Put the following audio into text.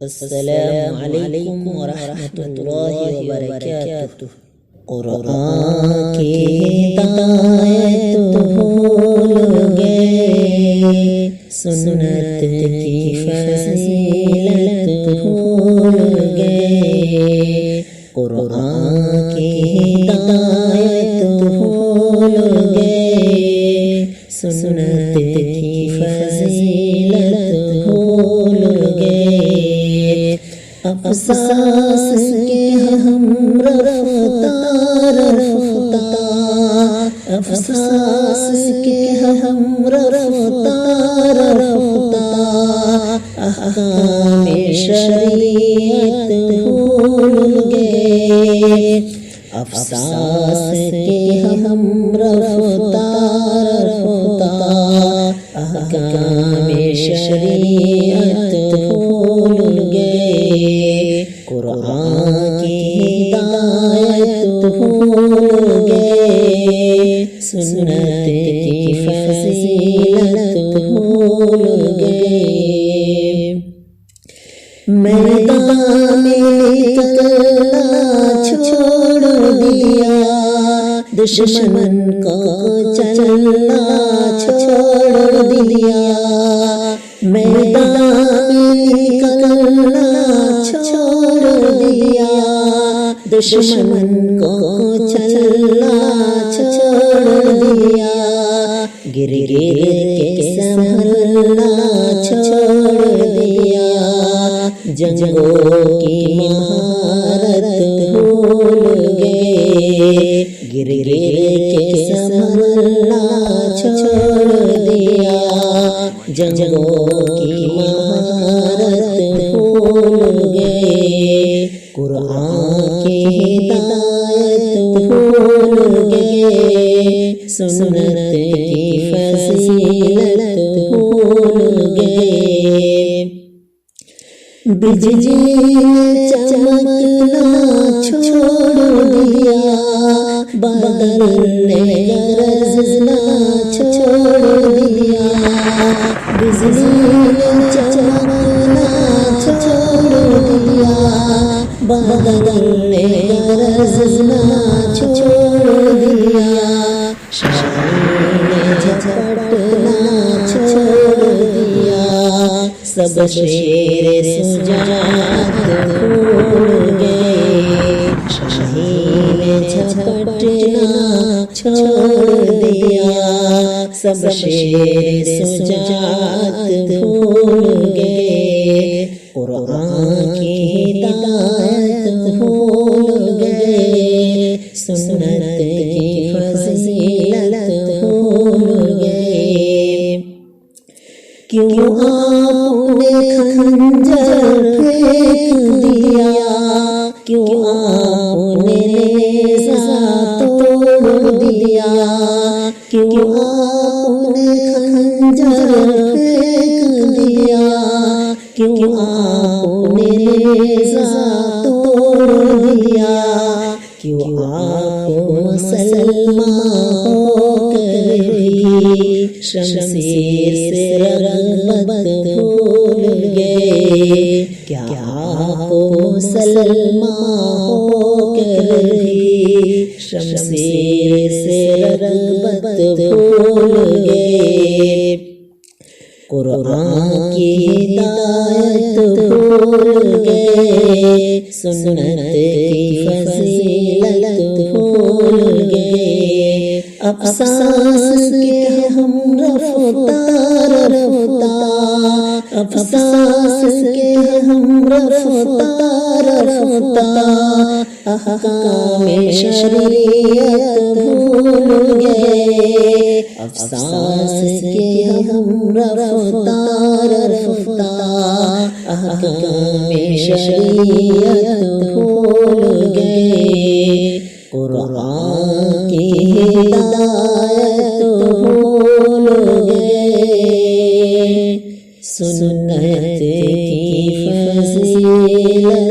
السلام علیکم ورحمۃ اللہ وبرکاتہ۔ قرآن کی ہدایت بھول گئے، سنت کی فضیلت بھول گئے، قرآن کی ہدایت بھول گئے، سنت کی فضیلت بھول گئے، افسوس کے ہم رفتار رفتار، افسوس کے ہم رفتار رفتار، احکام شریعت بھول گئے، افسوس کے ہم رفتار رفتار، احکام شریعت بھول گئے، قرآن کی ہدایت بھول گئے، سنت کی فضیلت بھول گئے، میدان میں نکلنا چھوڑ دیا، دشمن کو چلنا چھوڑ دیا، میدان میں نکلنا چھوڑ دیا، دشمن کو چلنا چھوڑ دیا، گر گر کے سنبھلنا چھوڑ دیا، جنگوں کی مہارت بھول گئے، گر گر کے سنبھلنا چھوڑ دیا، جنگوں کی مہارت بھول گئے، قرآن کی ہدایت بھول گئے، سنت کی فضیلت بھول گئے، بجلی نے چمکنا چھوڑ دیا، بادل نے گرجنا چھوڑ دیا، بجلی نے چمکنا چھوڑ دیا، بادل نے گرجنا چھوڑ دیا، شاہین نے جھپٹنا چھوڑ دیا، سب شیر سجات بھول گئے، شاہین نے جھپٹنا چھوڑ دیا، سب شیر سجات بھول گئے، قرآن کی ہدایت بھول گئے، سنت کی فضیلت بھول گئے، کیوں آپ نے خنجر پھینک دیا، کیوں آپ نے نیزہ توڑ دیا، کیوں آپ نے خنجر پھینک دیا، کیوں آپ نے نیزہ توڑ دیا، کیوں آپ مسلمان ہو کر بھی شمشیر سے رغبت بھول گئے، کیا آپ مسلمان ہو کر بھی شمشیر سے رغبت بھول گئے، قرآن کی ہدایت بھول گئے، سنت کی فضیلت بھول گئے، افسوس کے ہم رفتار رفتار، افسوس کے ہم رفتار رفتار، احکام شریعت بھول گئے، افسوس کے ہم رفتار رفتار، احکام شریعت بھول گئے، قرآن کی ہدایت بھول گئے، سنت کی فضیلت